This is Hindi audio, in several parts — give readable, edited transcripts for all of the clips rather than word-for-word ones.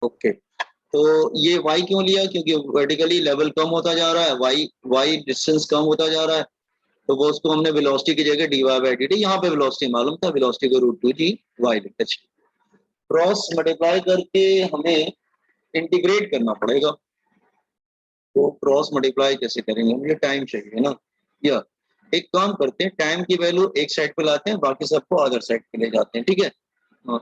ओके, तो ये y क्यों लिया? क्योंकि वर्टिकली लेवल कम होता जा रहा है, y डिस्टेंस कम होता जा रहा है, तो वो उसको हमने वेलोसिटी की जगह dy बाई dt, यहाँ पे वेलोसिटी मालूम था, वेलोसिटी को √2g y लिखा। क्रॉस मल्टीप्लाई करके हमें इंटीग्रेट करना पड़ेगा, तो क्रॉस मल्टीप्लाई कैसे करेंगे? मुझे टाइम चाहिए ना, या एक काम करते हैं, टाइम की वैल्यू एक साइड पे लाते हैं, बाकी सबको अदर साइड पे ले जाते हैं, ठीक है? हाँ,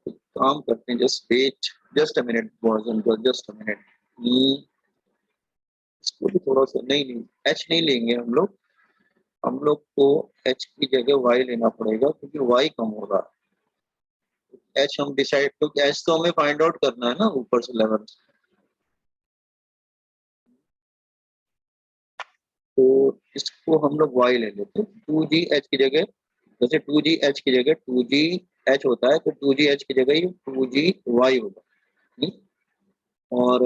तो काम करते हैं, just wait, just a minute boys and girls, just a minute. इसको भी थोड़ा सा, नहीं नहीं एच नहीं लेंगे हम लोग को एच की जगह वाई लेना पड़ेगा, क्योंकि वाई कम हो रहा है। एच हम डिसाइड, क्योंकि एच तो हमें फाइंड आउट करना है ना ऊपर से लेवल। तो इसको हम लोग वाई ले लेते हैं, 2g h की जगह, जैसे 2g h की जगह 2g h होता है, तो 2g h की जगह ये 2g y होगा। हम्म? और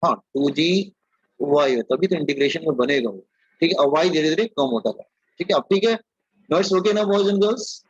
हाँ 2g y होता, अभी तो इंटीग्रेशन में बनेगा वो, ठीक है? अब y धीरे धीरे कम होता था, ठीक है? अब ठीक है, नोट्स ओके ना बॉयज एंड गर्ल्स?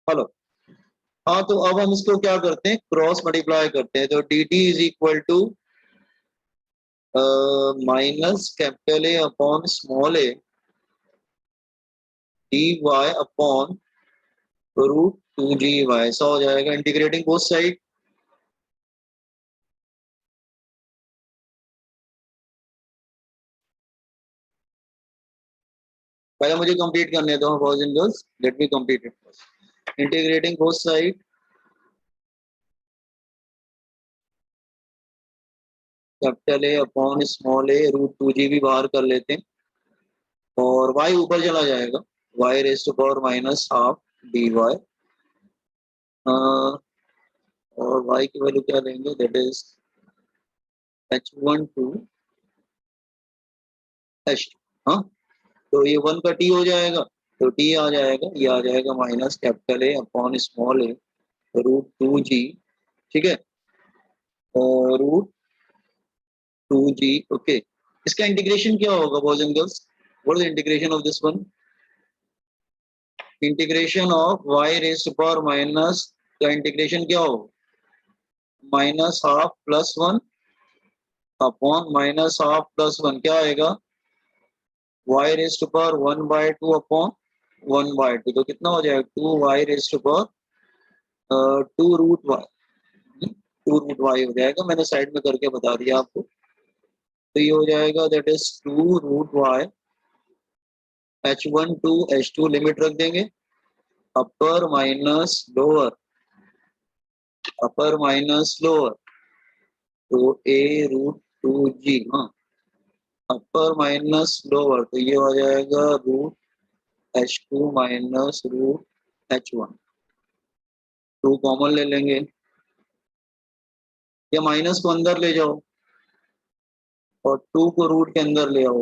हेलो, हाँ तो अब हम इसको क्या करते हैं, क्रॉस मल्टीप्लाई करते हैं, तो D T is equal to minus capital A upon small A D Y upon √2g y, ऐसा हो जाएगा, इंटीग्रेटिंग बोथ साइड। पहले मुझे कंप्लीट करने दो boys and girls, let me complete it. Integrating both side, capital A upon small A √2g भी बाहर कर लेते हैं, और y ऊपर चला जाएगा, y raise to power minus half dy, और y की वैल्यू क्या लेंगे, that is h1 to h2। हाँ, तो ये 1 का t हो जाएगा, तो t आ जाएगा, ये आ जाएगा minus capital A upon small A √2g, ठीक है? √2g, okay. इसका इंटीग्रेशन क्या होगा boys and girls? What is the integration of this one? Integration of y raise to power minus का इंटीग्रेशन क्या होगा? Minus half plus 1 upon minus half plus 1 क्या आएगा? y raise to power 1/2 upon 1/2, तो कितना हो जाएगा? 2y raise to power 2√y, 2√y हो जाएगा, मैंने साइड में करके बता दिया आपको। तो ये हो जाएगा, that is 2√y, h1 to h2 limit रख देंगे, अपर माइनस लोअर, अपर माइनस लोअर, तो a√2g, हाँ, अपर माइनस लोअर, तो ये हो जाएगा √h2 माइनस √h1, 2 कॉमन ले लेंगे, या माइनस को अंदर ले जाओ और 2 को रूट के अंदर ले आओ,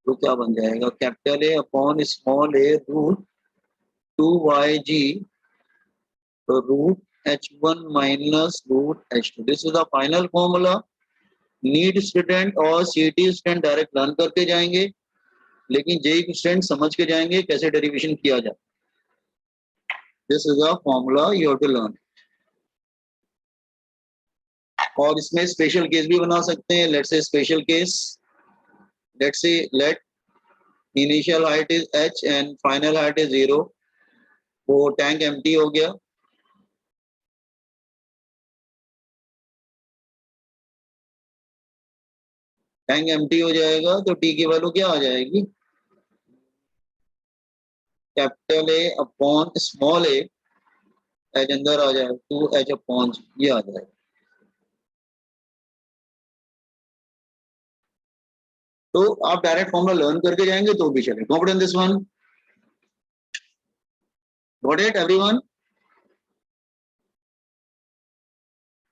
तो क्या बन जाएगा? Capital A upon small A √2yg √h1 minus √h2, this is the final formula. NEET student और सीटी स्टूडेंट डायरेक्ट लर्न करके जाएंगे, लेकिन जेई स्टूडेंट समझ के जाएंगे कैसे डेरिवेशन किया जाए। This is the formula you have to learn. और इसमें स्पेशल केस भी बना सकते हैं, let's say special case, let's say let initial height is h and final height is 0, वो टैंक एम्प्टी हो गया, टैंक एम्प्टी हो जाएगा, तो t की वैल्यू क्या आ जाएगी? Capital A upon small A, H अंदर आ जाएगा, 2h अपॉन ये आ जाएगा। तो आप डायरेक्ट फॉर्मूला लर्न करके जाएंगे तो भी चले, confidence this one. Got it everyone?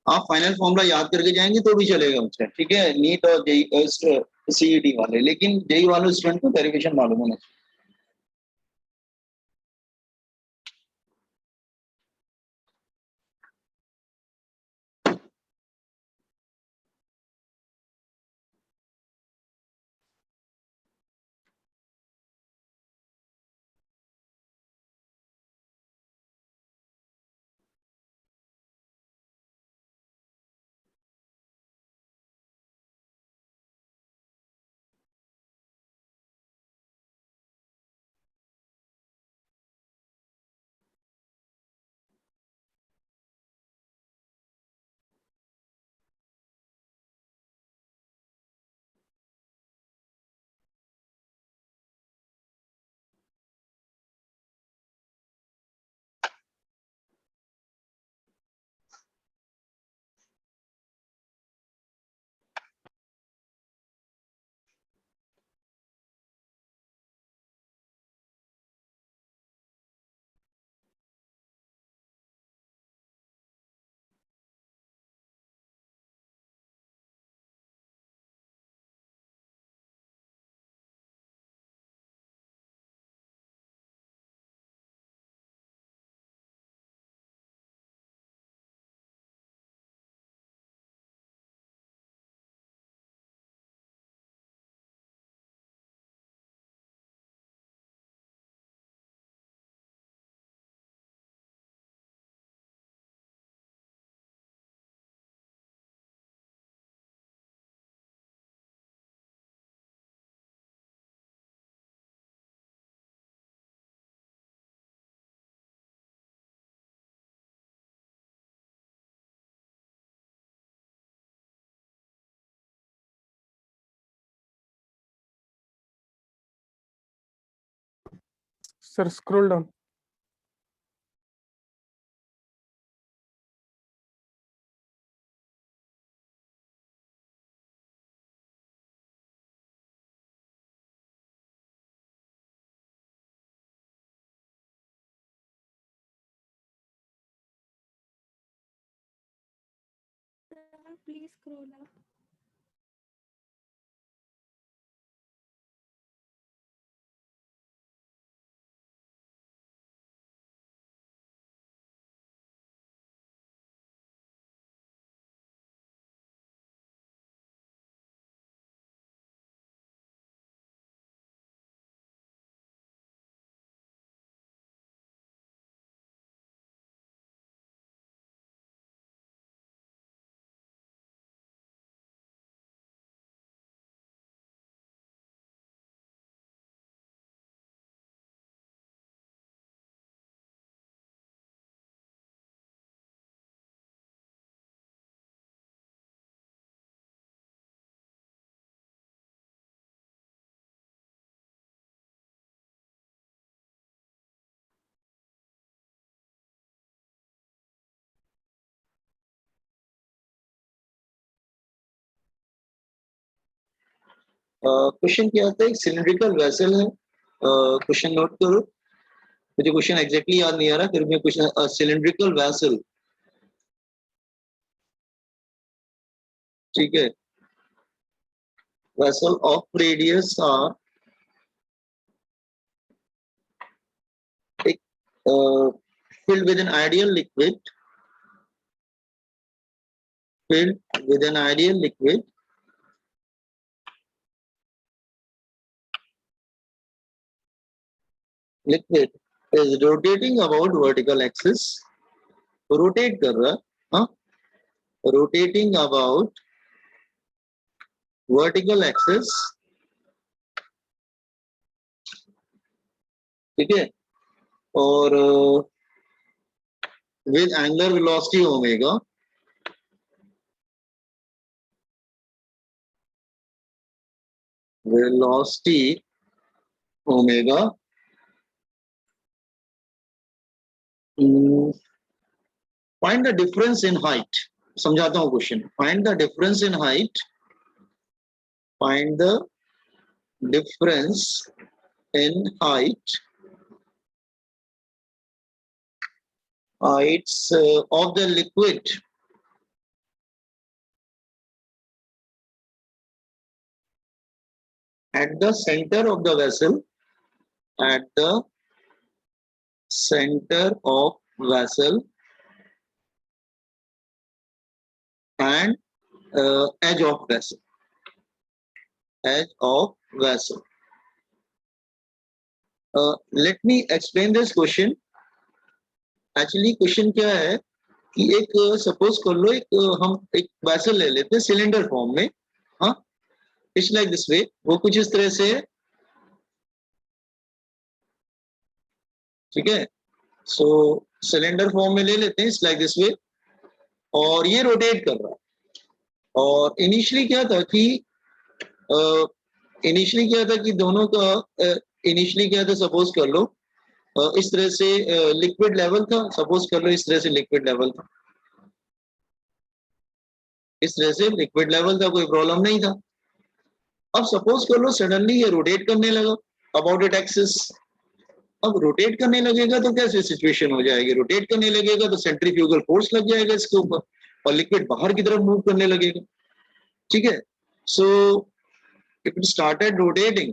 आप फाइनल फॉर्मूला याद करके जाएंगे तो भी चलेगा मुझसे, ठीक है? नीट और जेई सीईटी वाले, लेकिन जेई वाले स्टूडेंट को डेरिवेशन मालूम होना चाहिए। Sir, scroll down. Please scroll up. Question क्या आता है? एक सिलिंड्रिकल वेसल है, क्वेश्चन नोट करो। मुझे क्वेश्चन एग्जैक्टली याद नहीं आ रहा, फिर भी क्वेश्चन सिलिंड्रिकल वेसल, ठीक है? Vessel of radius R filled with an ideal liquid, filled with an ideal liquid is rotating about vertical axis, rotate कर रहा है, हाँ, rotating about vertical axis, ठीक है? और with angular velocity omega, velocity omega, find the difference in height. समझाता हूँ question. find the difference in height, find the difference in height It's of the liquid at the center of the vessel, at the center of vessel and edge of vessel, edge of vessel. Let me explain this question. Actually question क्या है कि एक सपोज कर लो हम एक वैसल ले लेते हैं सिलेंडर फॉर्म में. हाँ, इट्स लाइक दिस वे. वो कुछ इस तरह से, ठीक है. सो सिलेंडर फॉर्म में ले लेते हैं, इट्स लाइक दिस वे. और ये रोटेट कर रहा है. और इनिशियली क्या था कि दोनों का इनिशियली क्या था, सपोज कर लो इस तरह से लिक्विड लेवल था. सपोज कर लो इस तरह से लिक्विड लेवल था, इस तरह से लिक्विड लेवल था, कोई प्रॉब्लम नहीं था. अब सपोज कर लो सडनली ये रोटेट करने लगा अबाउट इट एक्सिस. अब रोटेट करने लगेगा तो कैसे सिचुएशन हो जाएगी? रोटेट करने लगेगा तो सेंट्रीफ्यूगल फोर्स लग जाएगा इसके ऊपर और लिक्विड बाहर की तरफ मूव करने लगेगा. ठीक है. So if it started rotating,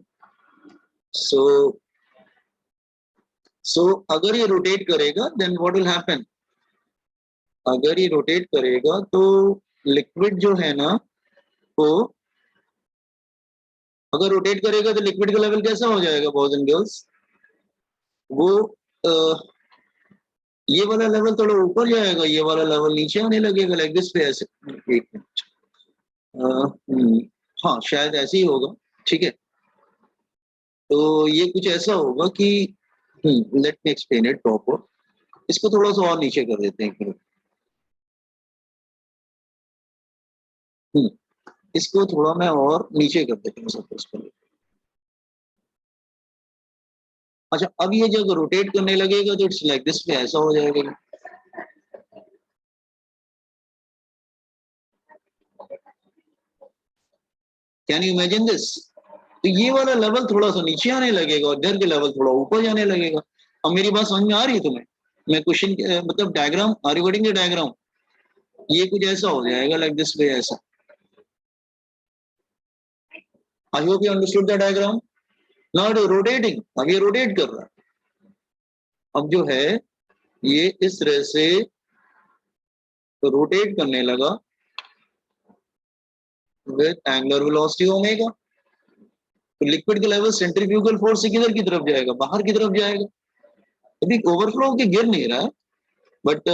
so अगर ये रोटेट करेगा देन व्हाट विल हैपन? अगर ये रोटेट करेगा तो लिक्विड जो है ना, वो अगर रोटेट करेगा तो लिक्विड का लेवल कैसा हो जाएगा बॉयज एंड गर्ल्स? वो ये वाला लेवल थोड़ा ऊपर जाएगा, ये वाला लेवल नीचे आने लगेगा, लाइक दिस वे. ऐसे एक मिनट, हाँ शायद ऐसे ही होगा. ठीक है. तो ये कुछ ऐसा होगा कि let me explain it proper. इसको थोड़ा सा और नीचे कर देते हैं. इसको थोड़ा मैं और नीचे कर देता हूँ सपोज कर. अच्छा, अब ये जब रोटेट करने लगेगा तो इट्स लाइक दिस में ऐसा हो जाएगा. Can you imagine this? तो ये वाला लेवल थोड़ा सा नीचे आने लगेगा और इधर के लेवल थोड़ा ऊपर जाने लगेगा. अब मेरी बात समझ में आ रही है तुम्हें? मैं क्वेश्चन मतलब diagram, are you getting the diagram? ये कुछ ऐसा हो जाएगा लाइक दिस वे, ऐसा. I hope you understood the diagram. Now rotating, अब ये रोटेट कर रहा है. अब जो है ये इस तरह से रोटेट करने लगा विद एंगुलर वेलोसिटी ओमेगा. तो लिक्विड का लेवल सेंट्रीफ्यूगल फोर्स से किधर की तरफ जाएगा? बाहर की तरफ जाएगा. अभी ओवरफ्लो के गिर नहीं रहा है, बट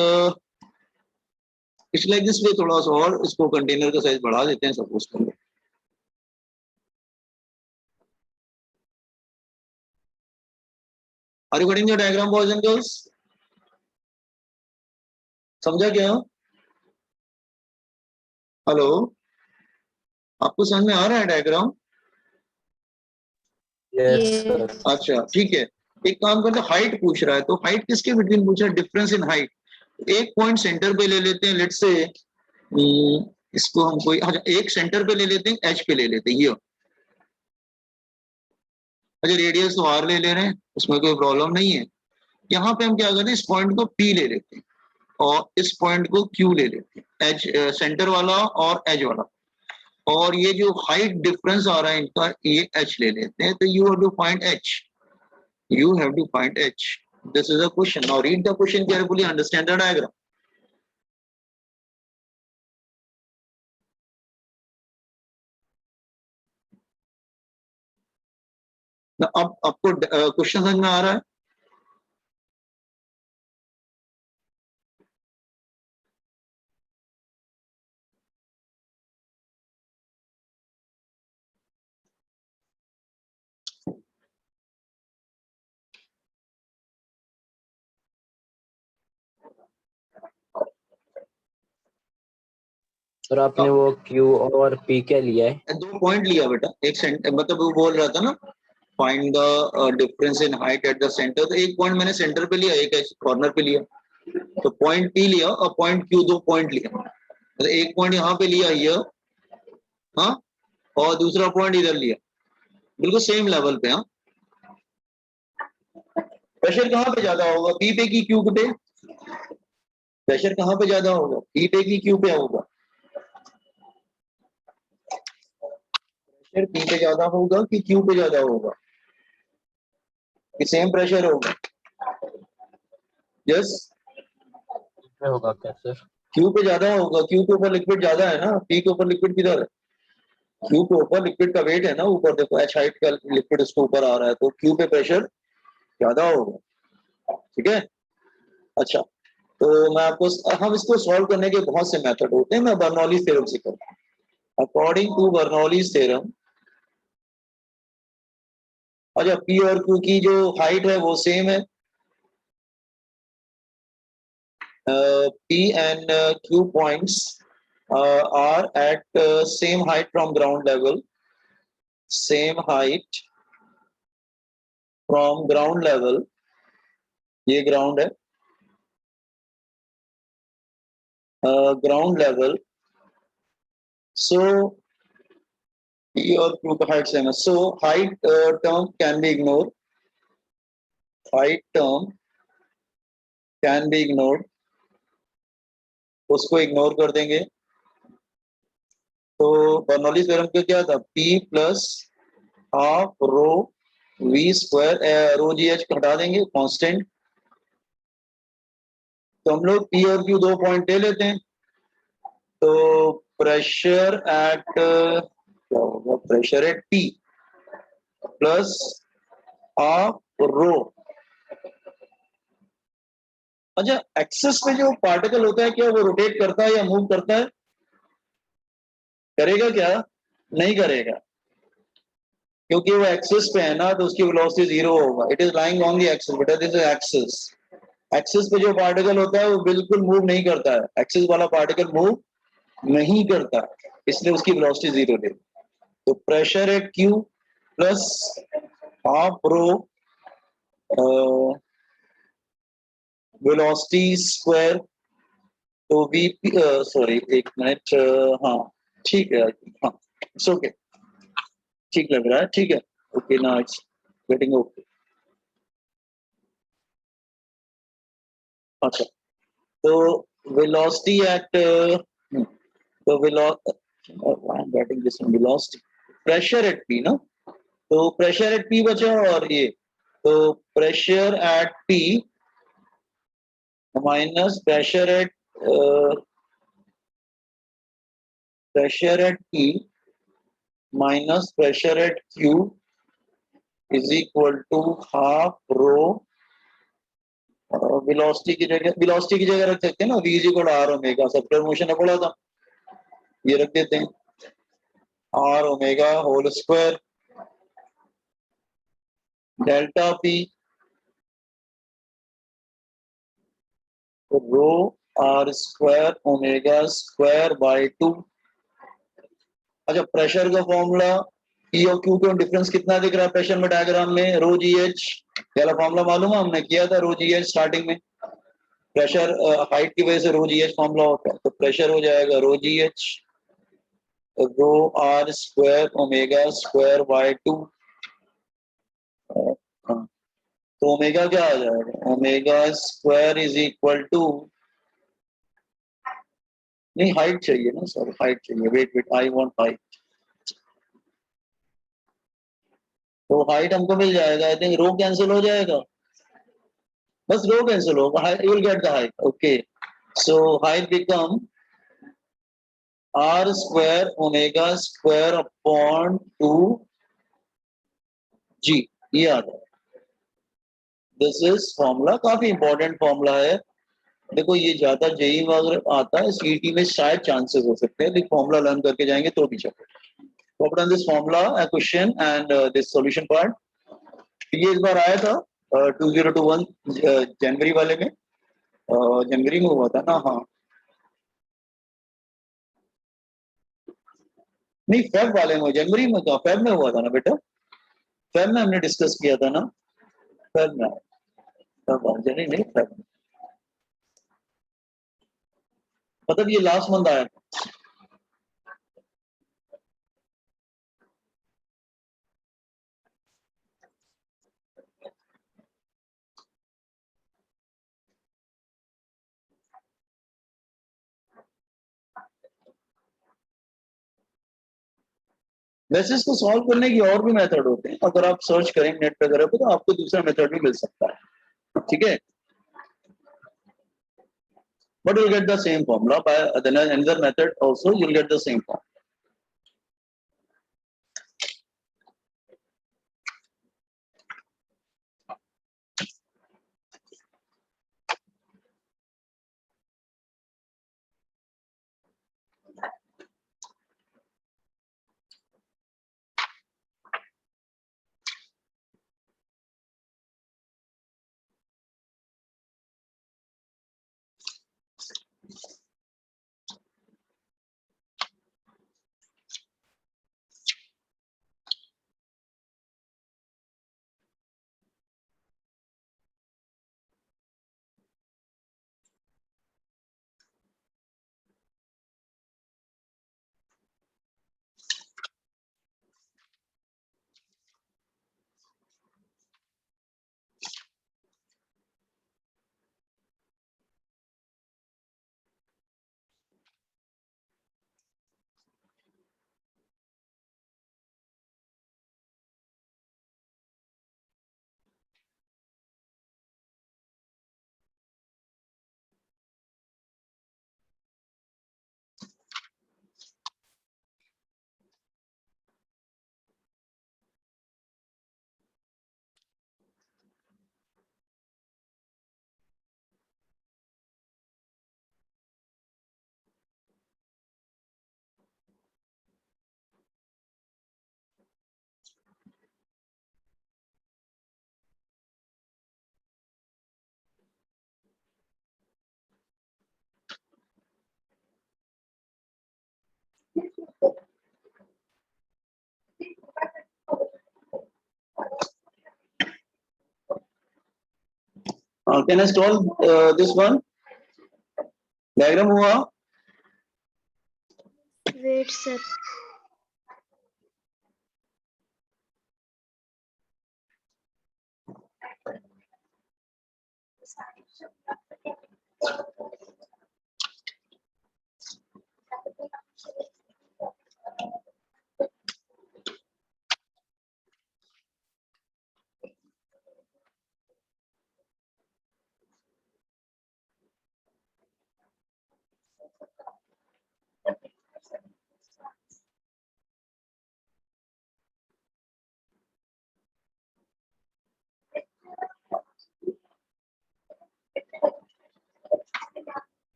इट्स लाइक दिस वे. थोड़ा सा और इसको कंटेनर का साइज बढ़ा देते हैं सपोज कर. Are you getting the diagram boys and girls? समझा क्या? हेलो, आपको समझ में आ रहा है डायग्राम? Yes. अच्छा ठीक है. एक काम करते, हाइट पूछ रहा है तो हाइट किसके बिटवीन पूछा? Difference in height. एक पॉइंट सेंटर पे ले लेते हैं, लेट्स से इसको हम कोई, अच्छा एक सेंटर पे ले लेते हैं, एच पे ले लेते हैं ये. अच्छा रेडियस तो आर ले रहे हैं, उसमें कोई प्रॉब्लम नहीं है. यहाँ पे हम क्या करते हैं, इस पॉइंट को पी ले लेते हैं और इस पॉइंट को क्यू ले लेते हैं, एच सेंटर वाला और एज वाला. और ये जो हाइट डिफरेंस आ रहा है इनका, ये एच ले लेते हैं. तो you have to find H. You have to find h. This is a question. Now read the question carefully, understand the diagram. Now अब आपको क्वेश्चन समझ में आ रहा है? और आपने वो Q और P क्या लिया है? 2 पॉइंट लिया बेटा. एक सेंटर, मतलब वो बोल रहा था ना find the difference in height at the centre. तो एक पॉइंट मैंने सेंटर पे लिया, एक कॉर्नर पे लिया. तो पॉइंट P लिया और पॉइंट Q, 2 पॉइंट लिया. मतलब एक पॉइंट यहाँ पे लिया ये, हाँ, और दूसरा पॉइंट इधर लिया, बिल्कुल सेम लेवल पे. हाँ, प्रेशर कहाँ पे ज्यादा होगा, P पे की Q पे? प्रेशर कहाँ पे ज्यादा होगा, पी पे की क्यू पे होगा? प्रेशर पी पे ज्यादा होगा कि क्यू पे ज्यादा होगा, कि सेम प्रेशर होगा? यस, में होगा क्या सर? क्यू पे ज्यादा होगा, क्यू के ऊपर लिक्विड ज्यादा है ना, पी के ऊपर लिक्विड किधर है? क्यू के ऊपर लिक्विड का वेट है ना, ऊपर देखो एच हाइट का लिक्विड उसके ऊपर आ रहा है, तो क्यू पे प्रेशर ज्यादा होगा। ठीक है, अच्छा, तो मैं आपको, हम इसको सॉल्व करने के बहुत से मेथड होते हैं, मैं बर्नौलीज थ्योरम से करता हूँ। अकॉर्डिंग टू बर्नौलीज थ्योरम, अच्छा, पी और क्यू की जो हाइट है वो सेम है, P and Q points are at same height from ground level, same height from ground level, ये ground है, ground level, so P और Q का height same है, so height term can be ignored, height term can be ignored, उसको इग्नोर कर देंगे। तो बर्नौलीज थ्योरम का क्या था, P plus half rho V square, rho g h हटा देंगे कांस्टेंट, तो हम लोग P और Q दो पॉइंट ले लेते हैं, तो प्रेशर एट क्या होगा, pressure at P plus half रो। अच्छा, एक्सिस पे जो पार्टिकल होता है क्या वो रोटेट करता है या मूव करता है? करेगा क्या? नहीं करेगा, क्योंकि वो एक्सिस पे है ना, तो उसकी वेलोसिटी जीरो होगा। It is lying on the axis, बेटा दिस इज एक्सिस। एक्सिस पे जो पार्टिकल होता है वो बिल्कुल मूव नहीं करता है, एक्सिस वाला पार्टिकल मूव नहीं करता, इसलिए उसकी वेलोसिटी जीरो है। तो pressure eight Q plus half rho velocity square, तो वी, सॉरी एक मिनट, हाँ ठीक है, हाँ इट्स ओके, ठीक लग रहा है, ठीक है, ओके ना, इट्स गेटिंग ओके। अच्छा, तो वेलोसिटी एट, तो getting this velocity, pressure at P ना, तो प्रेशर एट पी बचा, और ये तो pressure at P minus pressure at P minus pressure at Q is equal to half rho, velocity की जगह रख सकते हैं ना, V is equal R omega, circular motion है पड़ा था, ये रख देते हैं R omega whole square delta P rho are square omega square by 2। अच्छा, प्रेशर का फॉर्मूला, पी और क्यू का डिफरेंस कितना दिख रहा है प्रेशर में डायग्राम में, रो जी एच वाला फॉर्मूला मालूम है, हमने किया था रो जी एच स्टार्टिंग में, प्रेशर हाइट की वजह से रो जी एच फॉर्मूला होता है, तो प्रेशर हो जाएगा rho g h rho are square omega square by 2। तो ओमेगा क्या आ जाएगा, omega square is equal to, नहीं हाइट चाहिए ना सर, हाइट चाहिए, wait wait, I want height, तो हाइट हमको मिल जाएगा, आई थिंक रो कैंसिल हो जाएगा, बस रो कैंसिल होगा, you will get the height, okay, so height become R square omega square upon 2 g, ये आ जाए, दिस इज फॉर्मूला, काफी इंपॉर्टेंट फॉर्मूला है। देखो ये ज्यादा जेई वगैरह आता है, सीईटी में शायद चांसेस हो सकते हैं, लेकिन फॉर्मूला लर्न करके जाएंगे तो भी चलेगा। तो अपना this formula question and this solution part, ये इस बार आया था 2021 जनवरी वाले में, जनवरी में हुआ था ना, हाँ नहीं फेब वाले में, जनवरी में था, फेब में हुआ था ना बेटा, फेब में हमने डिस्कस किया था ना, फेब में, जनवरी नहीं फेब में, मतलब ये लास्ट मंथ आया था। वैसे इसको सॉल्व करने की और भी मेथड होते हैं, अगर आप सर्च करें नेट वगैरह पे तो आपको दूसरा मेथड भी मिल सकता है, ठीक है, but you'll get the same formula by another method also, you'll get the same formula. Can I solve this one? Diagram हुआ? Wait, sir.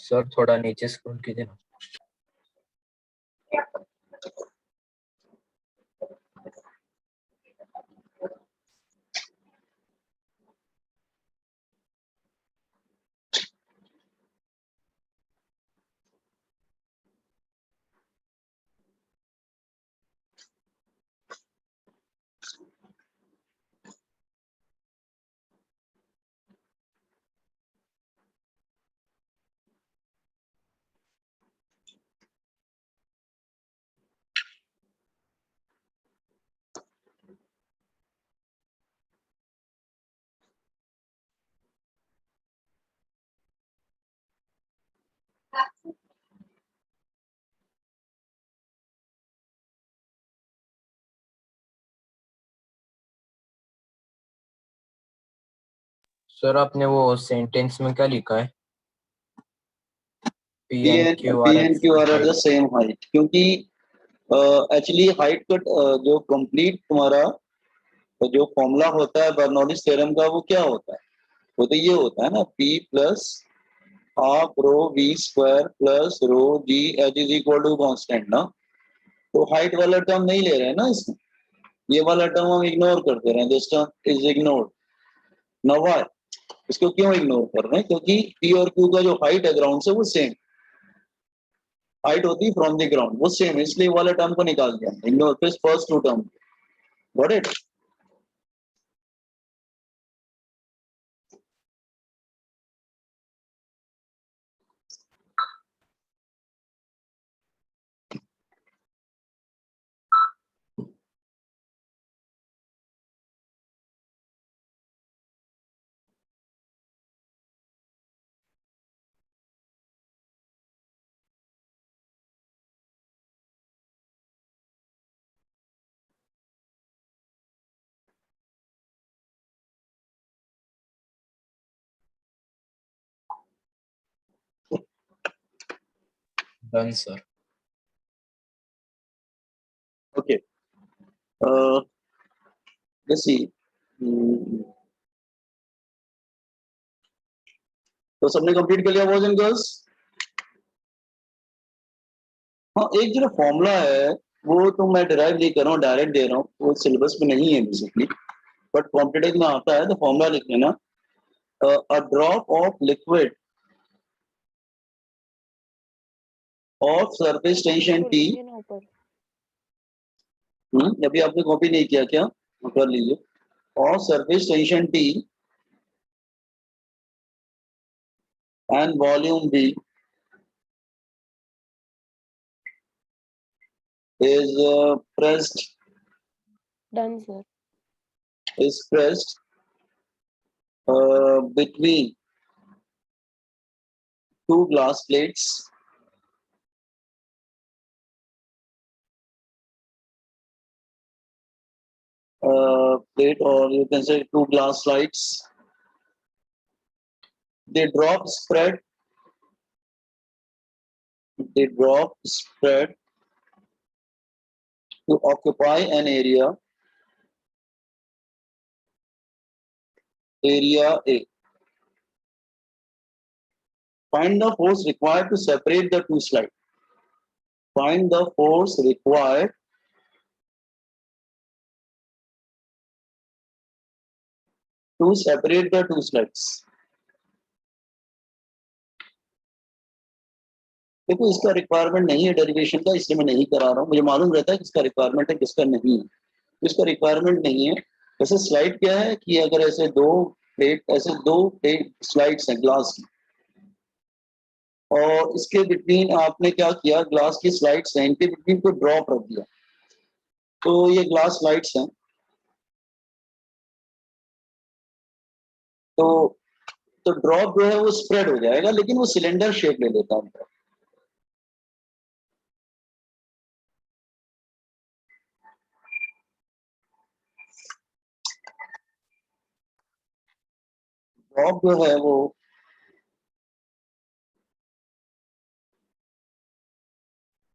सर थोड़ा नीचे स्क्रॉल कीजिए ना। सर आपने वो सेंटेंस में क्या लिखा है? P and Q are the same height, क्योंकि एक्चुअली हाइट का जो कंप्लीट तुम्हारा जो फॉर्मूला होता है बर्नौलीज थ्योरम का, वो क्या होता है? वो तो ये होता है ना, P plus half rho V square plus rho G H is equal to constant ना। तो हाइट वाला टर्म नहीं ले रहे हैं ना इसमें, ये वाला टर्म हम इग्नोर करते रहे, दिस टर्म इज इग्नोर्ड। ना वाई, इसको क्यों इग्नोर कर रहे हैं? क्योंकि पी और क्यू का जो हाइट है ग्राउंड से वो सेम हाइट होती है फ्रॉम द ग्राउंड, वो सेम, इसलिए वाले टर्म को निकाल दिया, इग्नोर फिर first two term. Got it? Done, sir. Okay. Let's see. तो सबने कंप्लीट कर लिया बॉयज एंड गर्ल्स? हाँ, एक जो फॉर्मूला है वो तो मैं डिराइव नहीं कर रहा हूँ, डायरेक्ट दे रहा हूँ, वो सिलेबस में नहीं है बेसिकली, बट कॉम्पिटेटिव में आता है, तो फॉर्मूला लिख लेना। A drop of liquid of surface tension T. अभी आपने कॉपी नहीं किया क्या? कर लीजिए। और surface tension T and volume V is pressed Done, sir. is pressed between two glass plates plate, or you can say two glass slides. The drop spread to occupy an area A. Find the force required to separate the two slides. Find the force required to separate the two slides. देखो, इसका रिक्वायरमेंट नहीं है डेरिवेशन का, इसलिए मैं नहीं करा रहा हूँ। मुझे मालूम रहता है किसका रिक्वायरमेंट है किसका नहीं है, इसका रिक्वायरमेंट नहीं है। वैसे स्लाइड क्या है कि अगर ऐसे दो प्लेट स्लाइड्स हैं ग्लास की, और इसके बिटवीन आपने क्या किया, ग्लास की स्लाइड्स हैं, इनके बिटवीन को ड्रॉप रख दिया, तो ये ग्लास स्लाइड्स हैं। तो ड्रॉप जो है वो स्प्रेड हो जाएगा, लेकिन वो सिलेंडर शेप ले लेता है। ड्रॉप जो है वो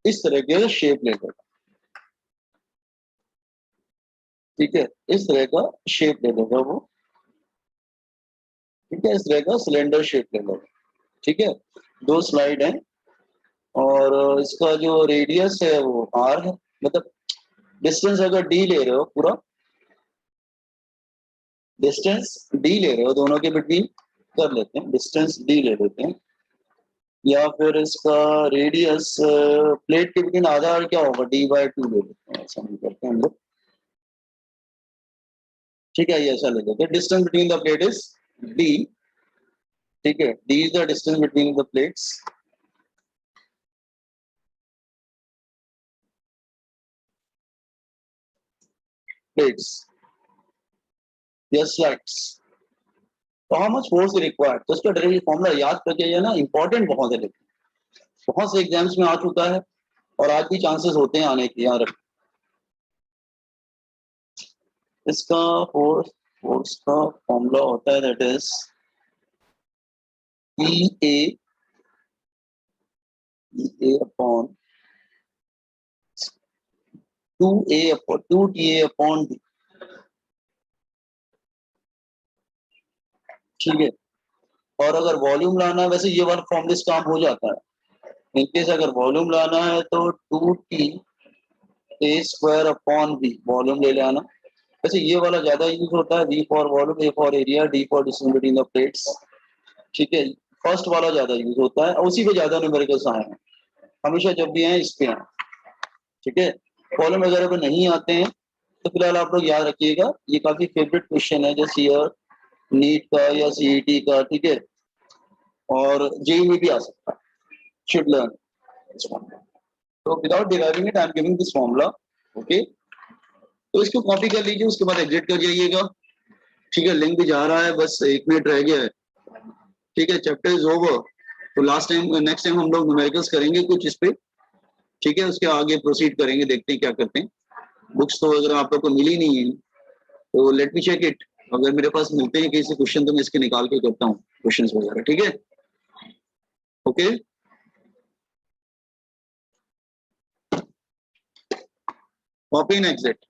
इस तरह के शेप ले लेगा, ठीक है, इस तरह का शेप ले लेगा वो, ठीक है, इस तरह का सिलेंडर शेप ले लेगा, ठीक है। दो स्लाइड हैं और इसका जो रेडियस है वो आर है, मतलब डिस्टेंस अगर डी ले रहे हो, पूरा डिस्टेंस डी ले रहे हो, दोनों के बिटवीन कर लेते हैं, डिस्टेंस डी ले लेते हैं, या फिर इसका रेडियस प्लेट के बिटवीन आधा क्या होगा, d/2 ले लेते हैं, ऐसा नहीं करते हैं हम लोग, ठीक है, ये ऐसा ले लेते हैं। Distance between the plate is d, ठीक है, d is the distance between the plates. या स्लाइड्स। तो हाउ मच फोर्स रिक्वायर्ड, तो इसका डायरेक्ट फॉर्मूला याद करके, ये ना इंपॉर्टेंट बहुत है, लेकिन बहुत से एग्जाम्स में आ चुका है और आज भी चांसेस होते हैं आने के, यार इसका फोर्स का फॉर्मूला होता है, that is E upon 2TA upon D, ठीक है। और अगर वॉल्यूम लाना है, वैसे ये वाला फॉर्मूले से काम हो जाता है, इनकेस अगर वॉल्यूम लाना है तो 2T A² upon B volume ले लेना, वैसे ये वाला ज्यादा यूज होता है, V for volume, A for area, D for distance between the plates. ठीक है, फर्स्ट वाला ज्यादा यूज होता है और उसी पे ज्यादा न्यूमेरिकल्स आए हैं, हमेशा जब भी आए इस पे आए। ठीक है, कॉलम वगैरह पे नहीं आते हैं तो फिलहाल आप लोग याद रखिएगा, ये काफी फेवरेट क्वेश्चन है जैसे ईयर नीट का या सीईटी का। ठीक है, और जेई में भी आ सकता है, शुड लर्न। तो without deriving it I am giving this formula. Okay, तो इसको कॉपी कर लीजिए, उसके बाद एग्जिट कर जाइएगा। ठीक है, लिंक भी जा रहा है, बस 1 मिनट रह गया है। ठीक है, चैप्टर इज ओवर। तो लास्ट टाइम नेक्स्ट टाइम हम लोग न्यूमेरिकल्स करेंगे कुछ इस पे। ठीक है, उसके आगे प्रोसीड करेंगे, देखते हैं क्या करते हैं। बुक्स तो अगर आप लोग को मिली नहीं है तो लेट मी चेक इट, अगर मेरे पास मिलते हैं किसी क्वेश्चन तो मैं इसके निकाल के करता हूँ क्वेश्चंस वगैरह। ठीक है, ओके, कॉपी एंड एग्जिट।